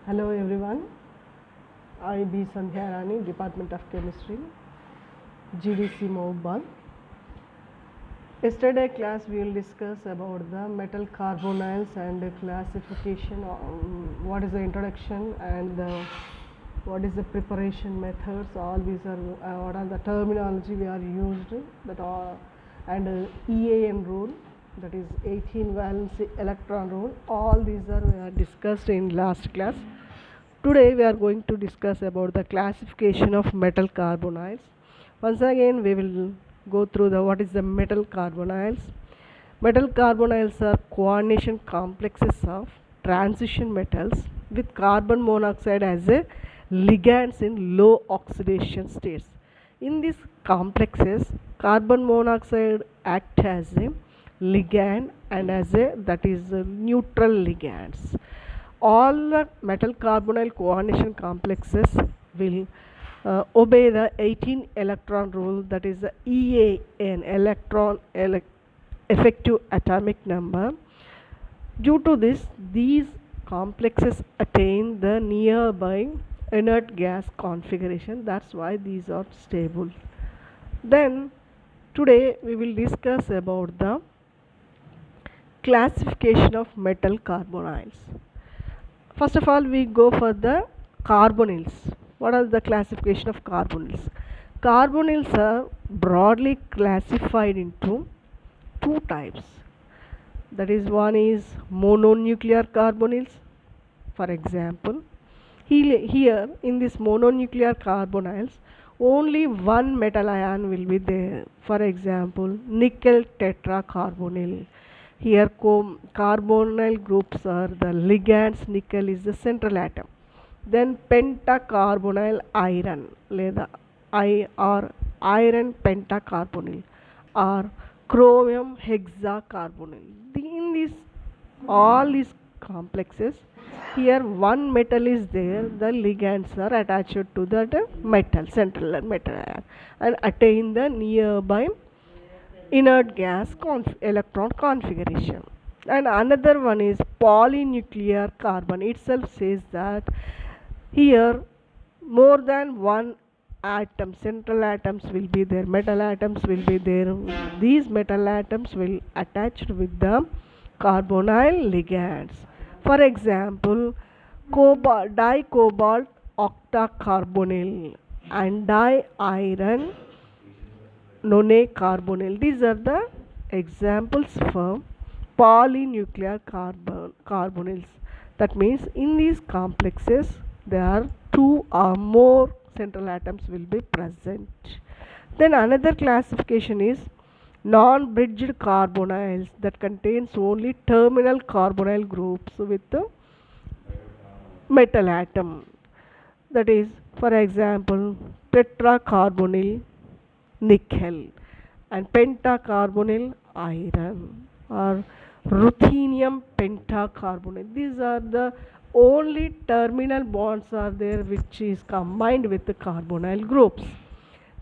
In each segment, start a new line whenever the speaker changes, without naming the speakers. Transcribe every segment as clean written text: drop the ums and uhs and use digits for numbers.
Hello everyone, I be Sandhya Rani, Department of Chemistry, GDC Mohbad. Yesterday class we will discuss about the metal carbonyls and the classification, what is the introduction and what is the preparation methods, all these are what are the terminology we are used that are, and EAN rule, that is 18 valency electron rule, all these are discussed in last class. Today we are going to discuss about the classification of metal carbonyls. Once again we will go through the what is the metal carbonyls. Metal carbonyls are coordination complexes of transition metals with carbon monoxide as a ligands in low oxidation states. In these complexes, carbon monoxide act as a ligand and as a that is a neutral ligands. All the metal carbonyl coordination complexes will obey the 18 electron rule, that is the EAN, effective atomic number. Due to this, these complexes attain the nearby inert gas configuration. That's why these are stable. Then today we will discuss about the classification of metal carbonyls. First of all, we go for the carbonyls. What are the classification of carbonyls? Carbonyls are broadly classified into two types. That is, one is mononuclear carbonyls. For example, here in this mononuclear carbonyls, only one metal ion will be there. For example, nickel tetracarbonyl. Here carbonyl groups are the ligands, nickel is the central atom. Then pentacarbonyl iron, లేదా or iron pentacarbonyl or chromium hexacarbonyl. In these all these complexes, here one metal is there, the ligands are attached to that metal, central metal ion, and attain the nearby inert gas electron configuration. And another one is polynuclear carbon. Itself says that here more than one atom, central atoms will be there, metal atoms will be there. These metal atoms will attach with the carbonyl ligands. For example, dicobalt octacarbonyl and diiron nonacarbonyl. These are the examples for polynuclear carbonyls. That means in these complexes there are two or more central atoms will be present. Then another classification is non-bridged carbonyls, that contains only terminal carbonyl groups with the metal atom. That is, for example, tetracarbonyl nickel and pentacarbonyl iron or ruthenium pentacarbonyl. These are the only terminal bonds are there which is combined with the carbonyl groups.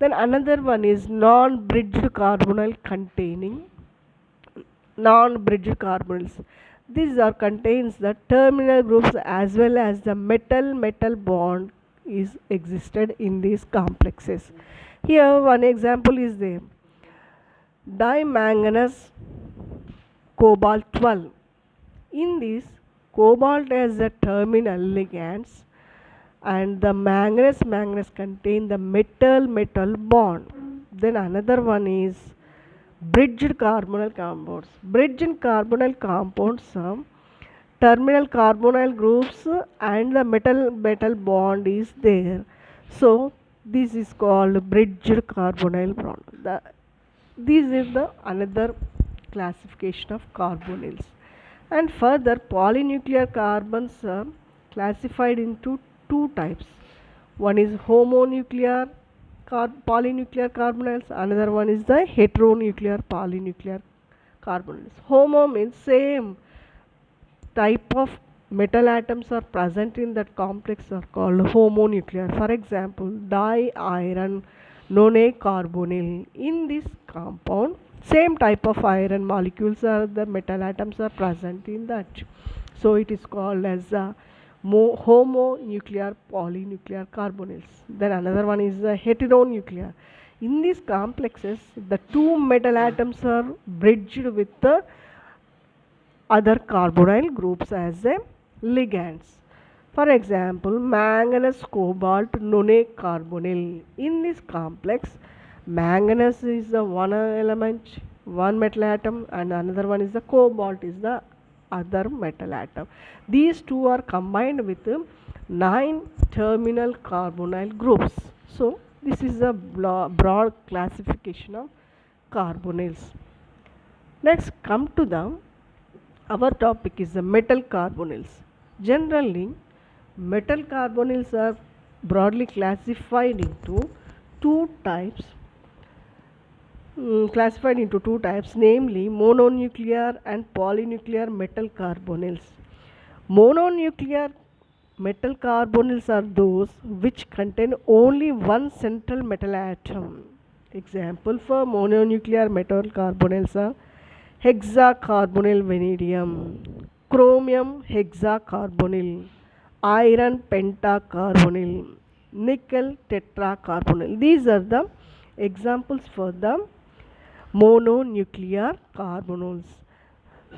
Then another one is non-bridged carbonyl containing non-bridged carbonyls. These are contains the terminal groups as well as the metal-metal bond is existed in these complexes. Here one example is there, dimanganese cobalt 12. In this, cobalt has the terminal ligands and the manganese contain the metal bond. Then another one is bridged carbonyl compounds. Bridged carbonyl compounds terminal carbonyl groups and the metal bond is there. So this is called bridged carbonyl bond. This is the another classification of carbonyls. And further, polynuclear carbons are classified into two types. One is homonuclear polynuclear carbonyls, another one is the heteronuclear polynuclear carbonyls. Homo means same type of metal atoms are present in that complex are called homonuclear. For example, diiron nonacarbonyl. In this compound, same type of iron molecules are the metal atoms are present in that. So it is called as a homonuclear polynuclear carbonyls. Then another one is the heteronuclear. In these complexes, the two metal atoms are bridged with the other carbonyl groups as a ligands. For example, manganese cobalt none carbonyl. In this complex, manganese is the one element, one metal atom, and another one is the cobalt is the other metal atom. These two are combined with 9 terminal carbonyl groups. So this is a broad classification of carbonyls. Next, come to the our topic is the metal carbonyls. Generally, metal carbonyls are broadly classified into two types. Namely mononuclear and polynuclear metal carbonyls. Mononuclear metal carbonyls are those which contain only one central metal atom. Example for mononuclear metal carbonyls are hexacarbonyl vanadium, chromium hexacarbonyl, iron pentacarbonyl, nickel tetracarbonyl. These are the examples for the mononuclear carbonyls.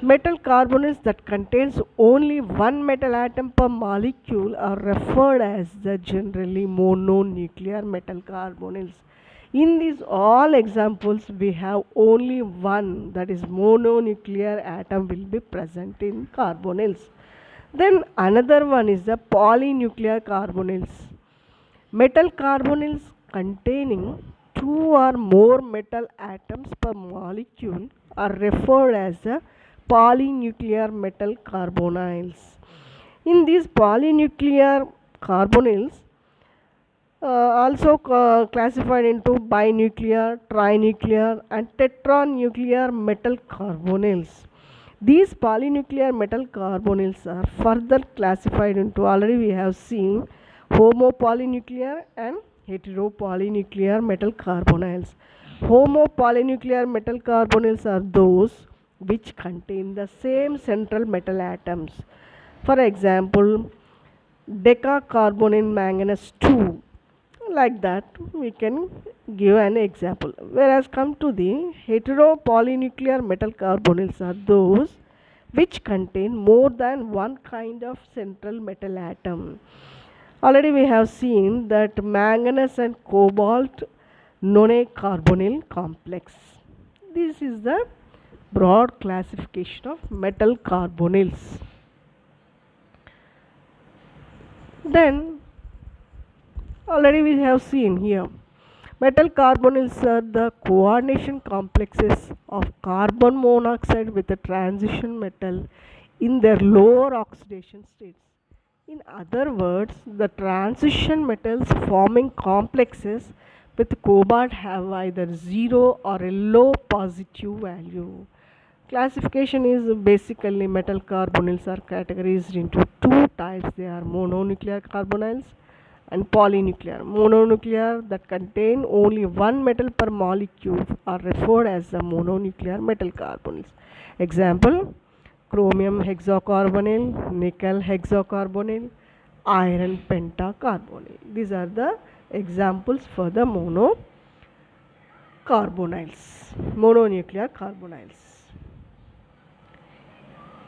Metal carbonyls that contains only one metal atom per molecule are referred as the generally mononuclear metal carbonyls. In these all examples, we have only one, that is mononuclear atom will be present in carbonyls. Then another one is the polynuclear carbonyls. Metal carbonyls containing two or more metal atoms per molecule are referred as the polynuclear metal carbonyls. In these polynuclear carbonyls, also classified into binuclear, trinuclear, and tetranuclear metal carbonyls. These polynuclear metal carbonyls are further classified into, already we have seen, homopolynuclear and heteropolynuclear metal carbonyls. Homopolynuclear metal carbonyls are those which contain the same central metal atoms. For example, decacarbonyl manganese 2. Like that, we can give an example. Whereas come to the heteropolynuclear metal carbonyls are those which contain more than one kind of central metal atom. Already we have seen that manganese and cobalt none carbonyl complex. This is the broad classification of metal carbonyls. Then already we have seen here, metal carbonyls are the coordination complexes of carbon monoxide with a transition metal in their lower oxidation states. In other words, the transition metals forming complexes with cobalt have either 0 or a low positive value. Classification is basically metal carbonyls are categorized into two types. They are mononuclear carbonyls and polynuclear. Mononuclear that contain only one metal per molecule are referred as the mononuclear metal carbonyls. Example, chromium hexacarbonyl, nickel hexacarbonyl, iron pentacarbonyl. These are the examples for the mononuclear carbonyls.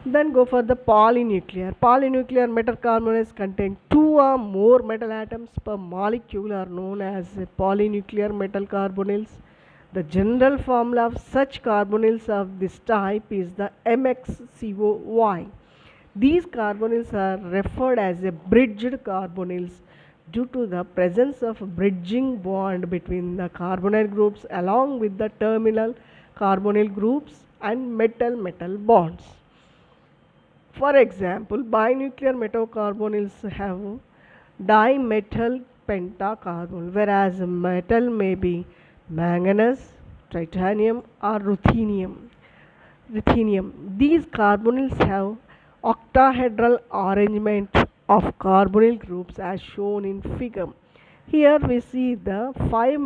Then go for the polynuclear. Polynuclear metal carbonyls contain two or more metal atoms per molecule are known as polynuclear metal carbonyls. The general formula of such carbonyls of this type is the MxCOY. These carbonyls are referred as a bridged carbonyls due to the presence of bridging bond between the carbonyl groups along with the terminal carbonyl groups and metal-metal bonds. For example, binuclear metacarbonyls have dimetal pentacarbonyl, whereas metal may be manganese, titanium, or ruthenium. These carbonyls have octahedral arrangement of carbonyl groups as shown in figure. Here we see the five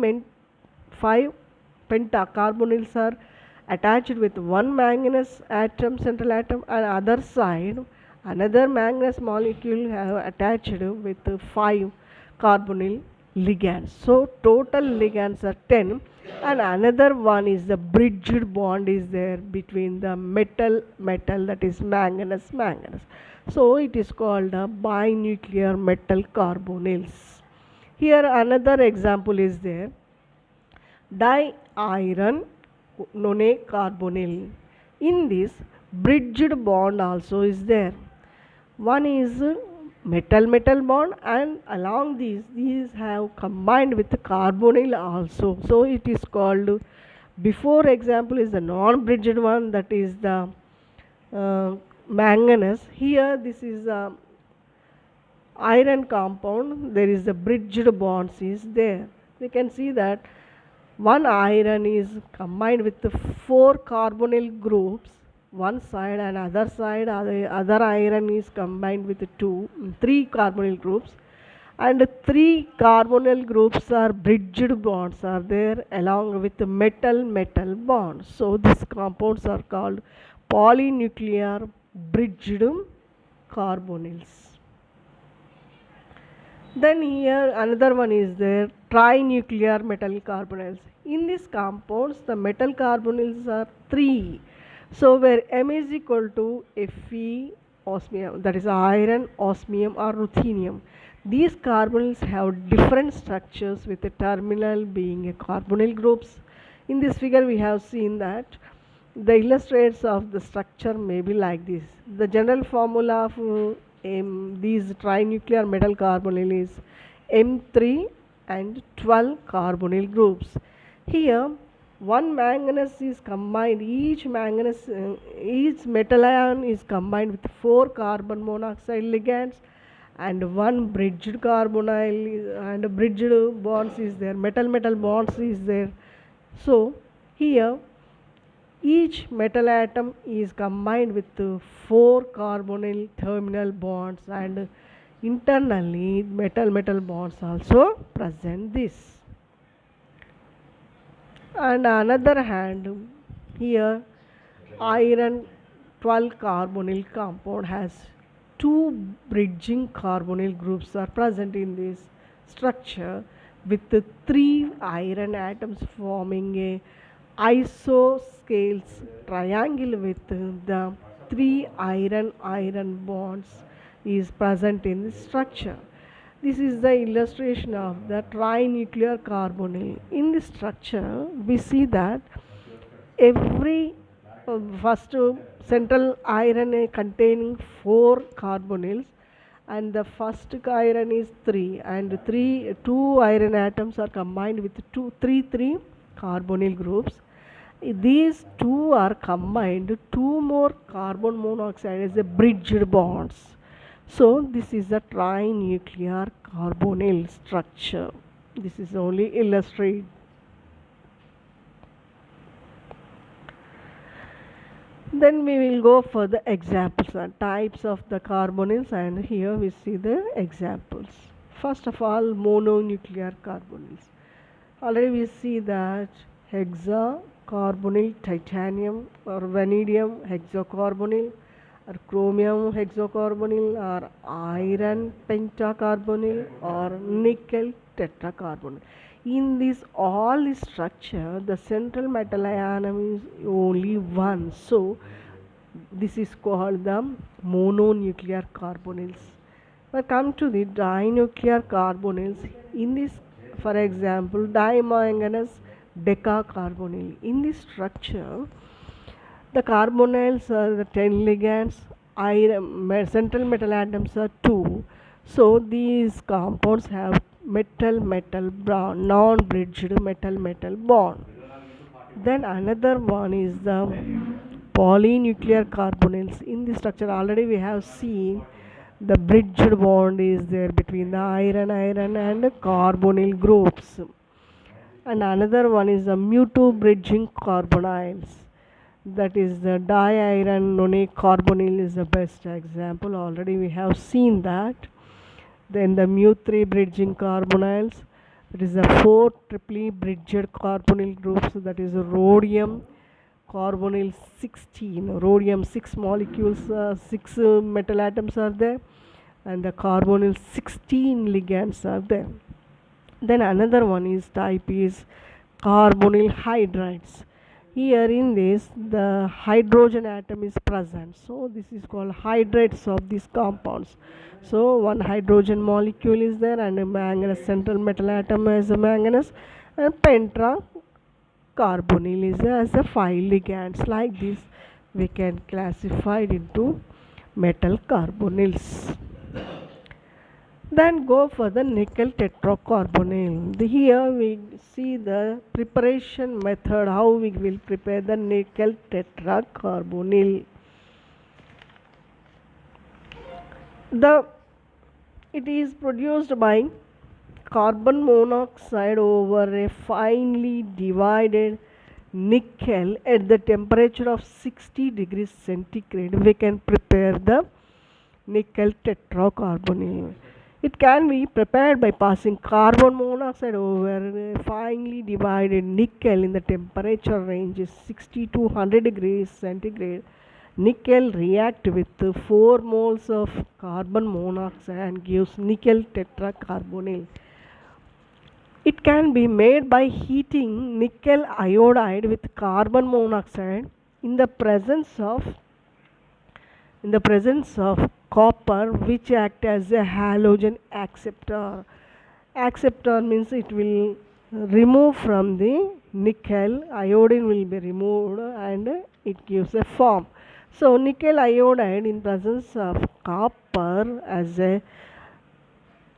pentacarbonyls are attached with one manganese atom, central atom, and other side Another manganese molecule have attached with 5 carbonyl ligands. So total ligands are 10, and another one is the bridged bond is there between the metal, that is manganese. So it is called a binuclear metal carbonyls. Here another example is there, diiron nonacarbonyl. In this, bridged bond also is there. One is metal bond, and along these have combined with the carbonyl also. So it is called, before example is the non-bridged one, that is the manganese. Here this is a iron compound, there is the bridged bonds is there. We can see that one iron is combined with the 4 carbonyl groups one side, and other side other iron is combined with 3 carbonyl groups, and 3 carbonyl groups are bridged bonds are there along with the metal bonds. So these compounds are called polynuclear bridged carbonyls. Then here another one is there, trinuclear metal carbonyls. In these compounds, the metal carbonyls are 3. So where M is equal to Fe osmium, that is iron, osmium or ruthenium. These carbonyls have different structures with the terminal being a carbonyl groups. In this figure we have seen that the illustrates of the structure may be like this. The general formula of these trinuclear metal carbonyl is M3 and 12 carbonyl groups. Here one manganese is combined, each metal ion is combined with 4 carbon monoxide ligands, and one bridged carbonyl and bridged bonds is there, metal bonds is there. So here each metal atom is combined with 4 carbonyl terminal bonds, and internally metal bonds also present this. And another hand, here iron 12 carbonyl compound has 2 bridging carbonyl groups are present in this structure, with 3 iron atoms forming a isosceles triangle with the 3 iron bonds is present in this structure. This is the illustration of the trinuclear carbonyl. In this structure, we see that every first central iron containing 4 carbonyls, and the first iron is 3, and 2 iron atoms are combined with 3 carbonyl groups. These 2 are combined, 2 more carbon monoxide as a bridged bonds. So this is a trinuclear carbonyl structure. This is only illustrate. Then we will go for the examples and types of the carbonyls, and here we see the examples. First of all, mononuclear carbonyls. Already we see that hexacarbonyl titanium or vanadium hexacarbonyl, or chromium hexacarbonyl, or iron pentacarbonyl, or nickel tetracarbonyl. In this all this structure, the central metal atom is only one. So this is called the mononuclear carbonyls. But come to the dinuclear carbonyls. In this, for example, dimanganese decacarbonyl. In this structure, the carbonyls are the 10 ligands, central metal atoms are 2. So these compounds have metal bond, non-bridged metal bond. Then another one is the polynuclear carbonyls. In this structure already we have seen the bridged bond is there between the iron and carbonyl groups. And another one is the mu2 carbonyls. That is the diiron nonacarbonyl is the best example. Already we have seen that. Then the mu3 bridging carbonyls. That is the 4 triply bridged carbonyl groups. That is rhodium, carbonyl 16, rhodium 6 molecules, 6 metal atoms are there, and the carbonyl 16 ligands are there. Then another one is type is carbonyl hydrides. Here in this the hydrogen atom is present, so this is called hydrides of these compounds. So one hydrogen molecule is there and a manganese central metal atom as a manganese, and pentra carbonyl is as a 5 ligands. Like this we can classify it into metal carbonyls. Then go for the nickel tetracarbonyl. Here we see the preparation method, how we will prepare the nickel tetracarbonyl. It is produced by carbon monoxide over a finely divided nickel at the temperature of 60 degrees centigrade. We can prepare the nickel tetracarbonyl. It can be prepared by passing carbon monoxide over a finely divided nickel in the temperature range is 60 to 100 degrees centigrade. Nickel react with 4 moles of carbon monoxide and gives nickel tetracarbonyl. It can be made by heating nickel iodide with carbon monoxide in the presence of copper, which act as a halogen acceptor. Acceptor means it will remove from the nickel, iodine will be removed and it gives a form. So nickel iodide in presence of copper as a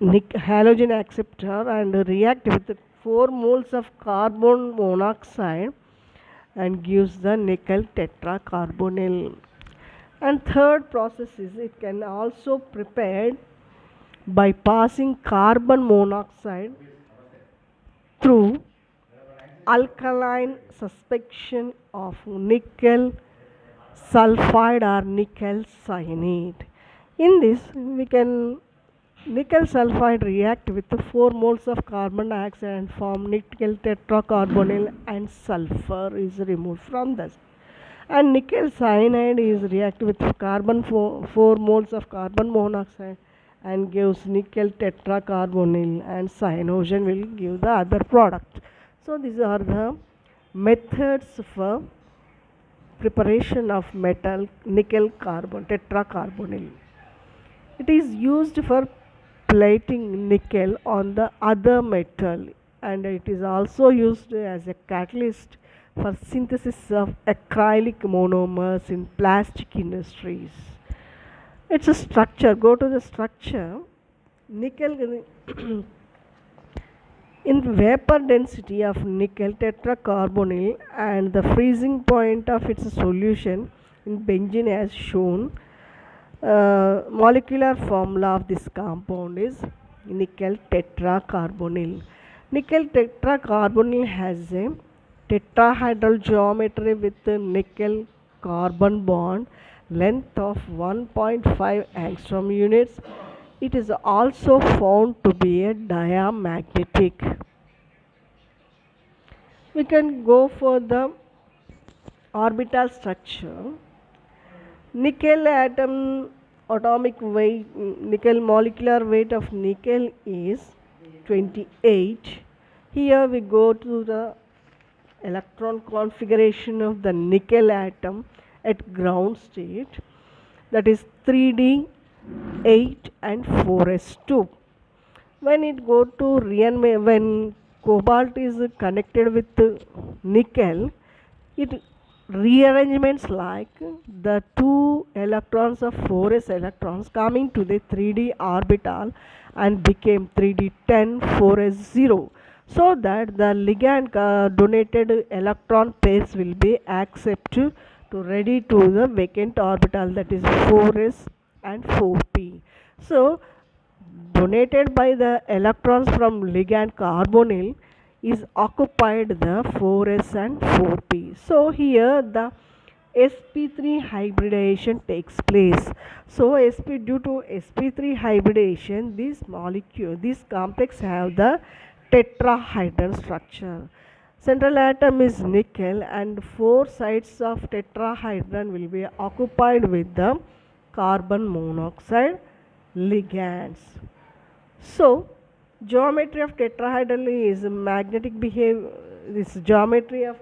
halogen acceptor and react with 4 moles of carbon monoxide and gives the nickel tetracarbonyl. And third process is it can also prepared by passing carbon monoxide through alkaline suspension of nickel sulfide or nickel cyanide. In this nickel sulfide react with 4 moles of carbon dioxide and form nickel tetracarbonyl, and sulfur is removed from this. And nickel cyanide is react with carbon 4 moles of carbon monoxide and gives nickel tetracarbonyl, and cyanogen will give the other product. So these are the methods for preparation of nickel tetracarbonyl. It is used for plating nickel on the other metal, and it is also used as a catalyst for synthesis of acrylic monomers in plastic industries. It's a structure. Go to the structure. Nickel in vapor density of nickel tetracarbonyl and the freezing point of its solution in benzene as shown. Molecular formula of this compound is nickel tetracarbonyl. Nickel tetracarbonyl has a tetrahedral geometry with a nickel carbon bond length of 1.5 angstrom units. It is also found to be a diamagnetic. We can go for the orbital structure. Nickel atom atomic weight, nickel molecular weight of nickel is 28. Here we go to the electron configuration of the nickel atom at ground state, that is 3d 8 and 4s2. When it go to when cobalt is connected with nickel, it rearrangements like the 2 electrons of 4s electrons coming to the 3d orbital and became 3d10 4s0, so that the ligand donated electron pairs will be accepted to ready to the vacant orbital, that is 4s and 4p. So donated by the electrons from ligand carbonyl is occupied the 4s and 4p. So here the sp3 hybridization takes place. So due to sp3 hybridization, this complex have the tetrahedral structure. Central atom is nickel and four sides of tetrahedron will be occupied with the carbon monoxide ligands. So, geometry of tetrahedral is magnetic behavior. This geometry of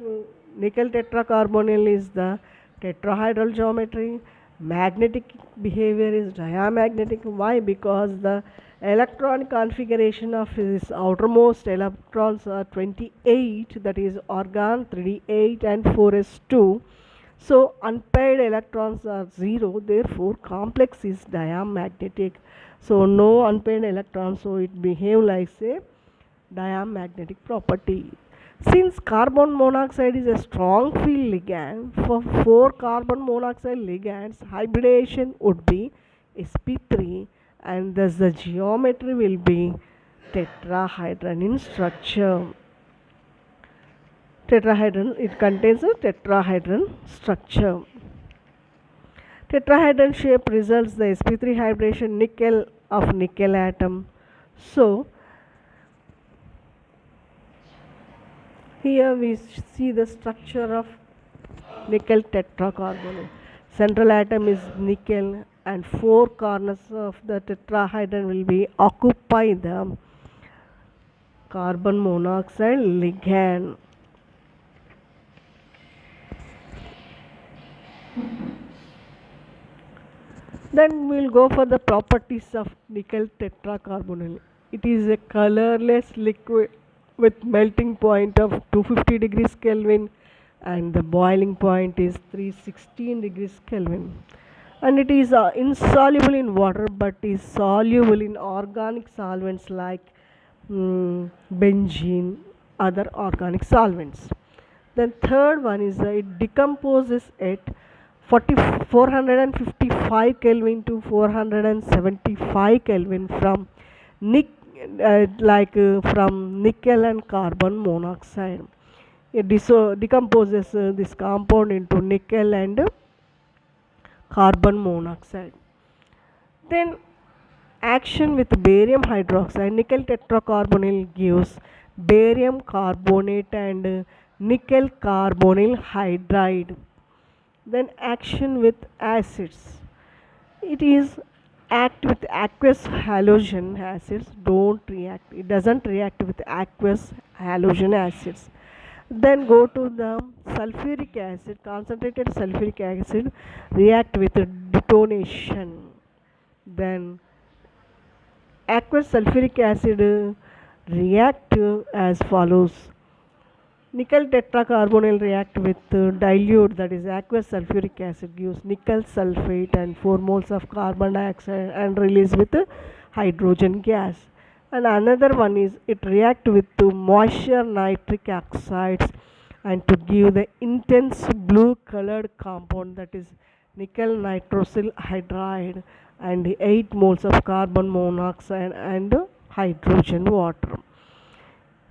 nickel tetracarbonyl is the tetrahedral geometry. Magnetic behavior is diamagnetic. Why? Because the electron configuration of this outermost electrons are 28, that is argon 3d8 and 4s2. So unpaired electrons are 0, therefore complex is diamagnetic. So no unpaired electrons, so it behave like a diamagnetic property. Since carbon monoxide is a strong field ligand, for 4 carbon monoxide ligands, hybridization would be sp3, and thus the geometry will be tetrahedron in structure. Tetrahedron, it contains a tetrahedron structure. Tetrahedron shape results the sp3 hybridization nickel of nickel atom. So here we see the structure of nickel tetracarbonyl. Central atom is nickel and four corners of the tetrahedron will be occupy the carbon monoxide ligand. Then we will go for the properties of nickel tetracarbonyl. It is a colorless liquid with melting point of 250 degrees Kelvin and the boiling point is 316 degrees Kelvin. And it is insoluble in water but is soluble in organic solvents like benzene, other organic solvents. Then third one is it decomposes at 455 Kelvin to 475 Kelvin from from nickel and carbon monoxide. It decomposes this compound into nickel and carbon monoxide. Then action with barium hydroxide, nickel tetracarbonyl gives barium carbonate and nickel carbonyl hydride. Then action with acids, it is act with aqueous halogen acids, don't react, it doesn't react with aqueous halogen acids. Then go to the sulfuric acid, concentrated sulfuric acid react with detonation. Then aqueous sulfuric acid react as follows. Nickel tetracarbonyl react with dilute, that is aqueous sulfuric acid, gives nickel sulfate and 4 moles of carbon dioxide and release with hydrogen gas. And another one is it react with moisture nitric oxides and to give the intense blue colored compound, that is nickel nitrosyl hydride and 8 moles of carbon monoxide and hydrogen water.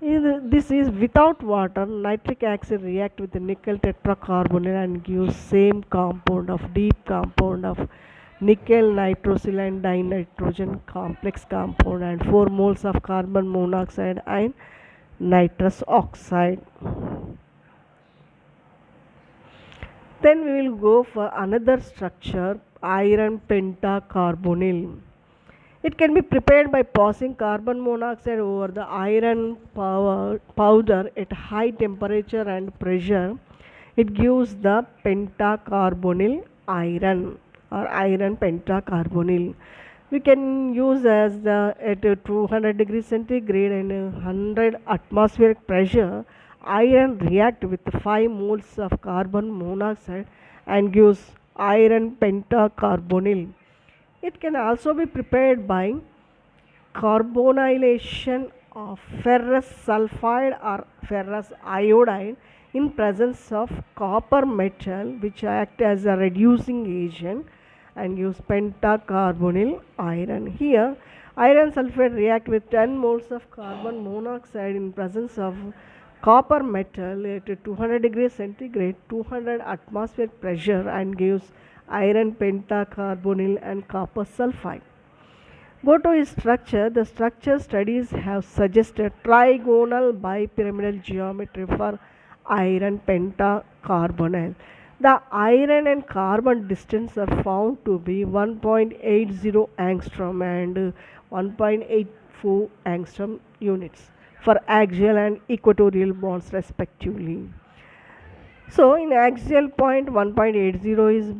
This is without water. Nitric acid react with the nickel tetracarbonyl and gives same compound of deep compound of nickel nitrosyl and dinitrogen complex compound and 4 moles of carbon monoxide and nitrous oxide. Then we will go for another structure, iron pentacarbonyl. It can be prepared by passing carbon monoxide over the iron powder at high temperature and pressure. It gives the pentacarbonyl iron or iron pentacarbonyl. We can use as at 200 degrees centigrade and 100 atmospheric pressure. Iron react with 5 moles of carbon monoxide and gives iron pentacarbonyl. It can also be prepared by carbonylation of ferrous sulfide or ferrous iodide in presence of copper metal, which act as a reducing agent and gives pentacarbonyl iron. Here iron sulfide react with 10 moles of carbon monoxide in presence of copper metal at 200 degrees centigrade, 200 atmospheric pressure and gives iron pentacarbonyl and copper sulfide. Go to its structure. The structure studies have suggested trigonal bipyramidal geometry for iron pentacarbonyl. The iron and carbon distance are found to be 1.80 angstrom and 1.84 angstrom units for axial and equatorial bonds respectively. So in axial point 1.80 is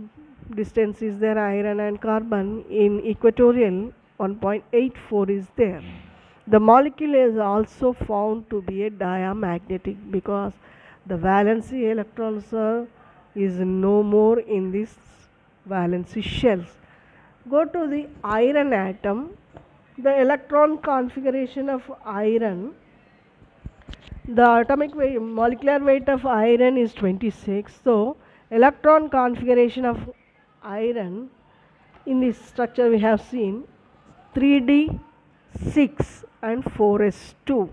distance is there iron and carbon. In equatorial 1.84 is there. The molecule is also found to be a diamagnetic because the valency electrons is no more in these valency shells. Go to the iron atom. The electron configuration of iron, the atomic weight, molecular weight of iron is 26. So electron configuration of iron in this structure we have seen 3d6 and 4s2.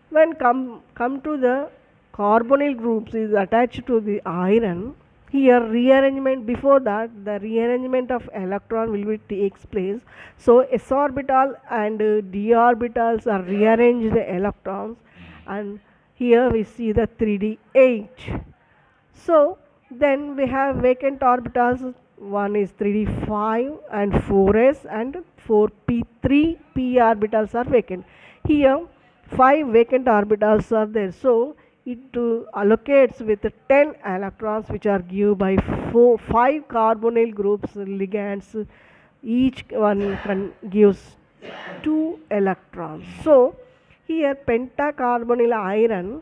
When come to the carbonyl groups is attached to the iron, here rearrangement, before that the rearrangement of electron will be takes place. So s orbital and d orbitals are rearranged the electrons, and here we see the 3d8. So then we have vacant orbitals. One is 3d5 and 4s and 4p3 p orbitals are vacant. Here 5 vacant orbitals are there. So it allocates with 10 electrons which are given by 5 carbonyl groups ligands. Each one gives 2 electrons. So here pentacarbonyl iron,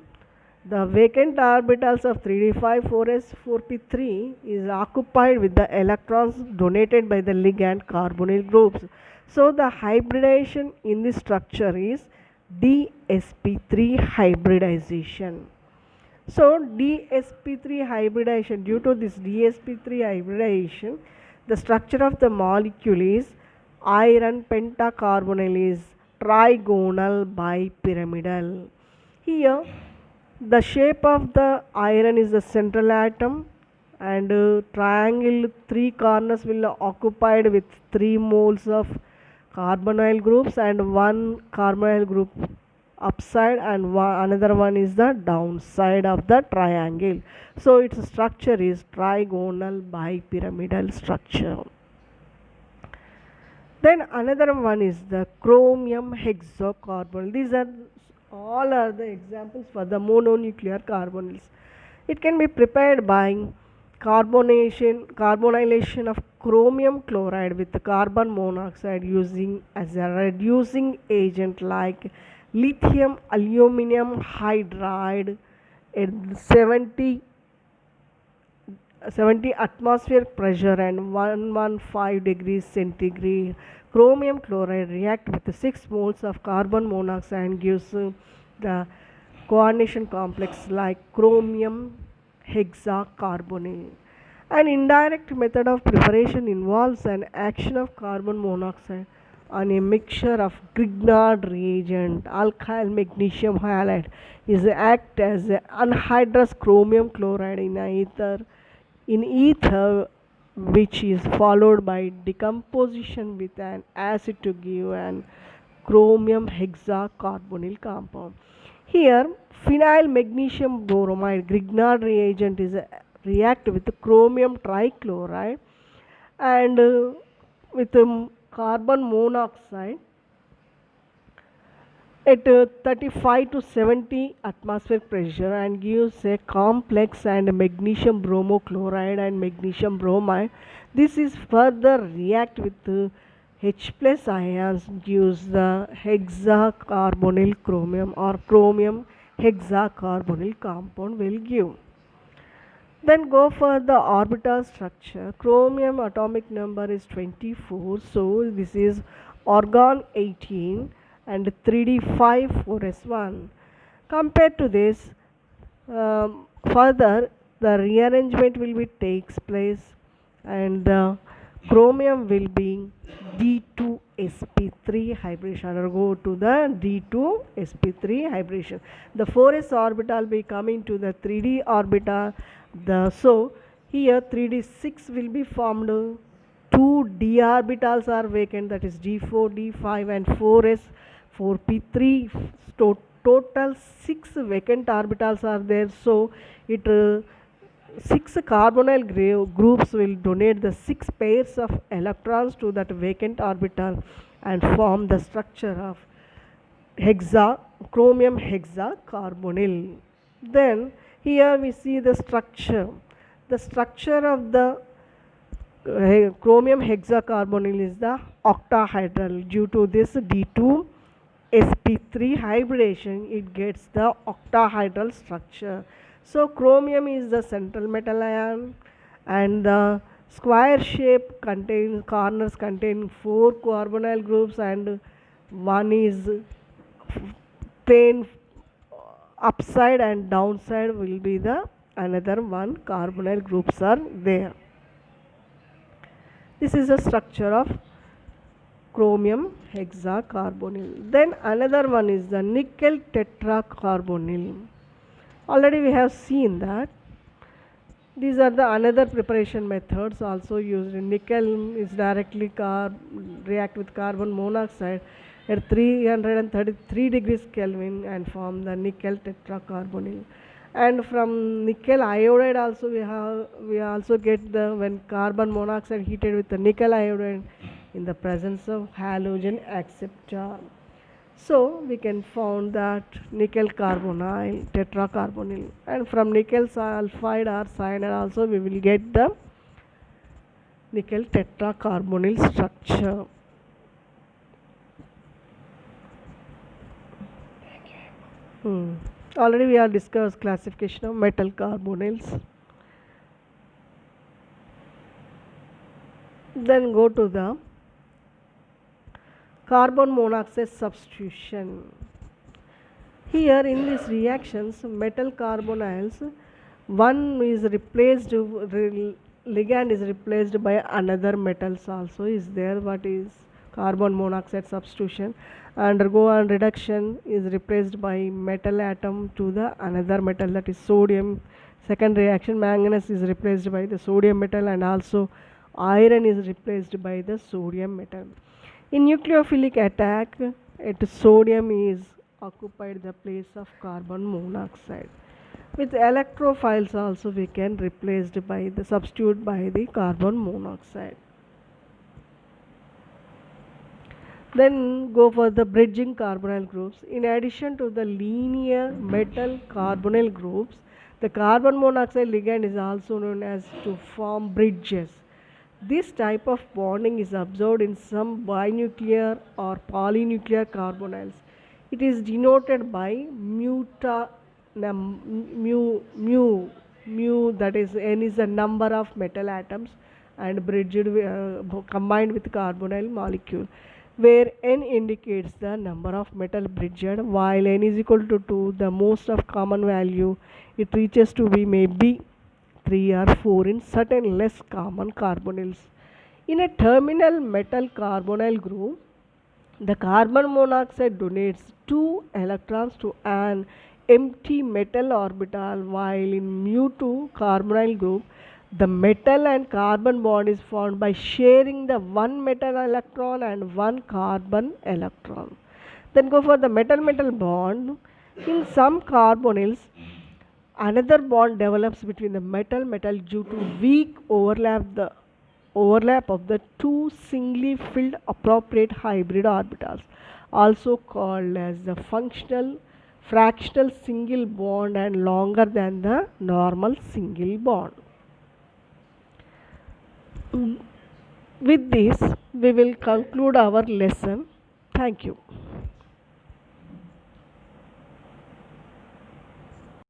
the vacant orbitals of 3d5, 4s, 4p3 is occupied with the electrons donated by the ligand carbonyl groups. So the hybridization in this structure is dsp3 hybridization. So dsp3 hybridization, due to this dsp3 hybridization, the structure of the molecule is iron pentacarbonyl is trigonal bipyramidal. Here the shape of the iron is the central atom, and triangle 3 corners will occupied with 3 moles of carbonyl groups and 1 carbonyl group upside and another one is the downside of the triangle. So its structure is trigonal bipyramidal structure. Then another one is the chromium hexacarbonyl. These are all are the examples for the mononuclear carbonyls. It can be prepared by carbonylation of chromium chloride with the carbon monoxide using as a reducing agent like lithium aluminum hydride at 70 atmospheric pressure and 115 degrees centigrade. Chromium chloride react with 6 moles of carbon monoxide and gives the coordination complex like chromium hexacarbonyl. An indirect method of preparation involves an action of carbon monoxide on a mixture of Grignard reagent. Alkyl magnesium halide is act as anhydrous chromium chloride in ether, which is followed by decomposition with an acid to give an chromium hexacarbonyl compound. Here phenyl magnesium bromide Grignard reagent is react with chromium trichloride and with carbon monoxide at 35 to 70 atmospheric pressure and gives a complex and magnesium bromochloride and magnesium bromide. This is further react with H plus ions, gives the hexacarbonyl chromium or chromium hexacarbonyl compound will give. Then go for the orbital structure. Chromium atomic number is 24, so this is argon 18 and 3d5 4s1. Compared to this, further the rearrangement will be takes place and the chromium will be d2sp3 hybridization, undergo to the d2sp3 hybridization. The 4s orbital be coming to the 3d orbital. So here 3d6 will be formed two d orbitals are vacant, that is d4, d5 and 4s, 4p3. Total 6 vacant orbitals are there. So it 6 carbonyl groups will donate the 6 pairs of electrons to that vacant orbital and form the structure of chromium hexacarbonyl. Then here we see the structure. The structure of the chromium hexacarbonyl is the octahedral. Due to this D2 sp3 hybridation, it gets the octahedral structure. So chromium is the central metal ion, and the square shape contains corners containing 4 carbonyl groups, and one is plane upside and downside will be the another one carbonyl groups are there. This is the structure of chromium hexacarbonyl. Then another one is the nickel tetracarbonyl. Already we have seen that. These are the another preparation methods also used. Nickel is directly react with carbon monoxide at 333 degrees Kelvin and form the nickel tetracarbonyl. And from nickel iodide also we also get the when carbon monoxide heated with the nickel iodide in the presence of halogen acceptor. So we can found that nickel carbonyl tetracarbonyl, and from nickel sulfide or cyanide also we will get the nickel tetracarbonyl structure. Already we have discussed classification of metal carbonyls. Then go to the carbon monoxide substitution. Here in these reactions, metal carbonyls, one is replaced, ligand is replaced by another metals also is there. What is carbon monoxide substitution? Undergo and reduction is replaced by metal atom to the another metal, that is sodium. Second reaction, manganese is replaced by the sodium metal, and also iron is replaced by the sodium metal. In nucleophilic attack, sodium is occupied the place of carbon monoxide. With electrophiles also we can replaced by the substitute by the carbon monoxide. Then go for the bridging carbonyl groups. In addition to the linear metal carbonyl groups, the carbon monoxide ligand is also known as to form bridges. This type of bonding is observed in some binuclear or polynuclear carbonyls. It is denoted by mu, that is n is the number of metal atoms and bridged combined with carbonyl molecule, where n indicates the number of metal bridged, while n is equal to 2, the most of common value it reaches to be maybe 3 or 4 in certain less common carbonyls. In a terminal metal carbonyl group, the carbon monoxide donates 2 electrons to an empty metal orbital, while in mu2 carbonyl group, the metal and carbon bond is formed by sharing the 1 metal electron and 1 carbon electron. Then go for the metal-metal bond. In some carbonyls, another bond develops between the metal-metal due to weak overlap of the 2 singly filled appropriate hybrid orbitals, also called as the fractional single bond and longer than the normal single bond. With this, we will conclude our lesson. Thank you.